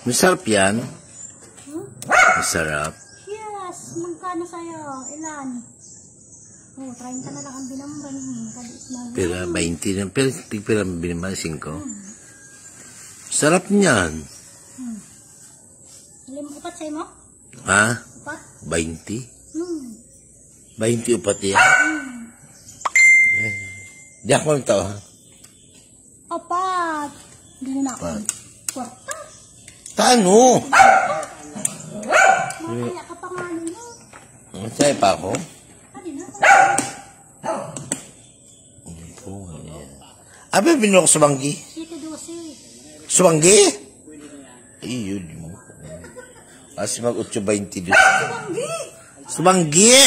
Masarap yan. Masarap. Yes. Magkano sa'yo? Ilan? Oh, 30 na lang ang binamban. Kalis na. Pera 20 na. Pera binimban 5. Sarap niyan. Alam mo upat sa'yo mo? Ha? Upat? 20? 20 upat yan. Di ako ng tao, ha? Apat. Hindi na ako. Kwarta. Tano? Makaya ka pa nga nyo. Sa'yo pa ako? Adi na. Abi, binilo ko sa banggi. Sito dosi. Sa banggi? Iyo, di mo. Kasi mag-8.22. Banggi! Sa banggi!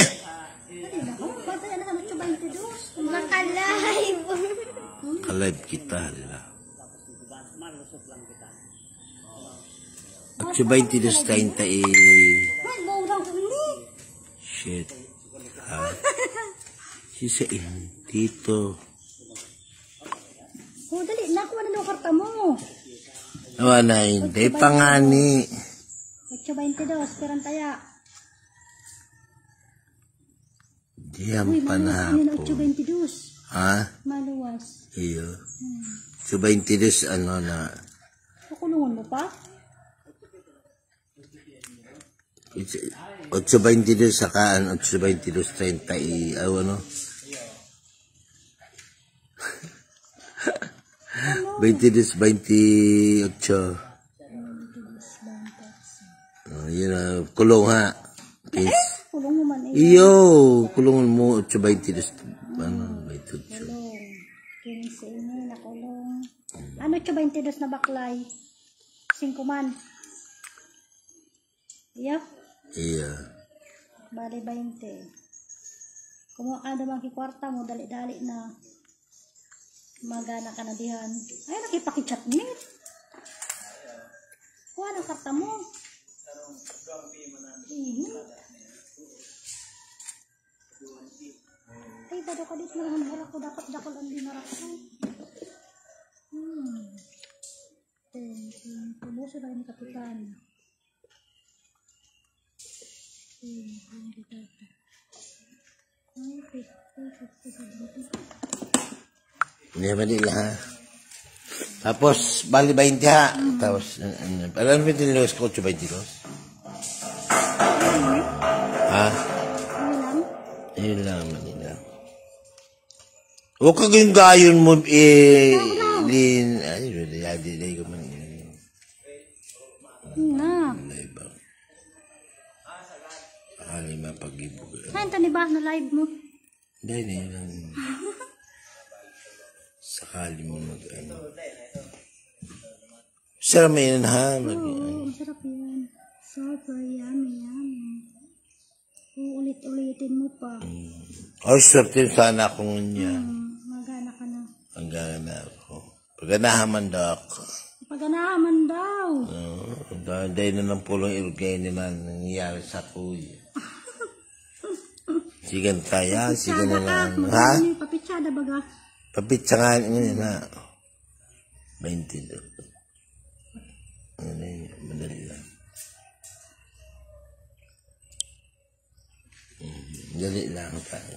Adi na ako. Bata yan na 8.22. Makalive. Alive kita, hala. 8.22.30 eh. Ay, bawang uli. Shit. Ha? Sisa dito. Oh, dali. Nakuha na ng karta mo. Awa na, hindi pa nga ni. 8.22. Perang taya. Diyan pa na Ano na po. 8.22? Ha? Maluwas. Iyo. 8.22 ano na. Kukulungan mo pa? 8.22 sakaan 8.22.30 ano? 22.28. Yun na, kulong ha. Peace. Kulong mo man eh. Iyo, kulungan mo 8.22. Ano, 28. Kulong. 15 ini na kulong. Ano 8.22 na baklay? 5 man. Iya? Iya. Bali 20. Kumuha ka naman kikwarta mo, dali-dali na. Magana ka na dihan. Ay, nakipakichat niya. Kuha ng karta mo. Ay, bado ka dito na hambara ko. Dapat dakol ang dinarak ko. Pubuso na yung kapitan. Hindi ba nila ha? Tapos, bali 20 ha? Tapos, alam mo yung ko 8.22? Ha? Ayun lang, Manila. Huwag ka yung gayon mo, Lin. Ay, hindi ko man. Na. Akali mapag-ibog. Saan ito ni ba na live mo? Hindi lang. Sakali mo mag-ano. Sarap mo yun, ha? Oo, sarap yan. Super yummy. Uulit-ulitin mo pa. Ay, swerte sana akong niya. Magana ka na. Pagana ako. Paganahaman daw ako. Paganahaman daw. Dahil na ng pulong ilugay nila nangyayari sa kuya. Sigan kaya, sigan na lang. Ha? Papitsada baga. Papitsa nga ngayon na. 20 doon. Ano yun, madali lang. Dali lang tayo.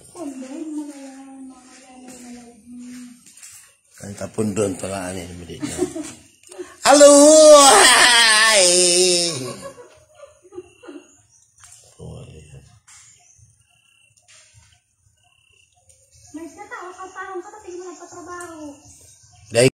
Ang tapon doon, pakaan yun, madali lang. Hello! Hi! May tao, kapahong ka, tingin mo nagpatrabaho.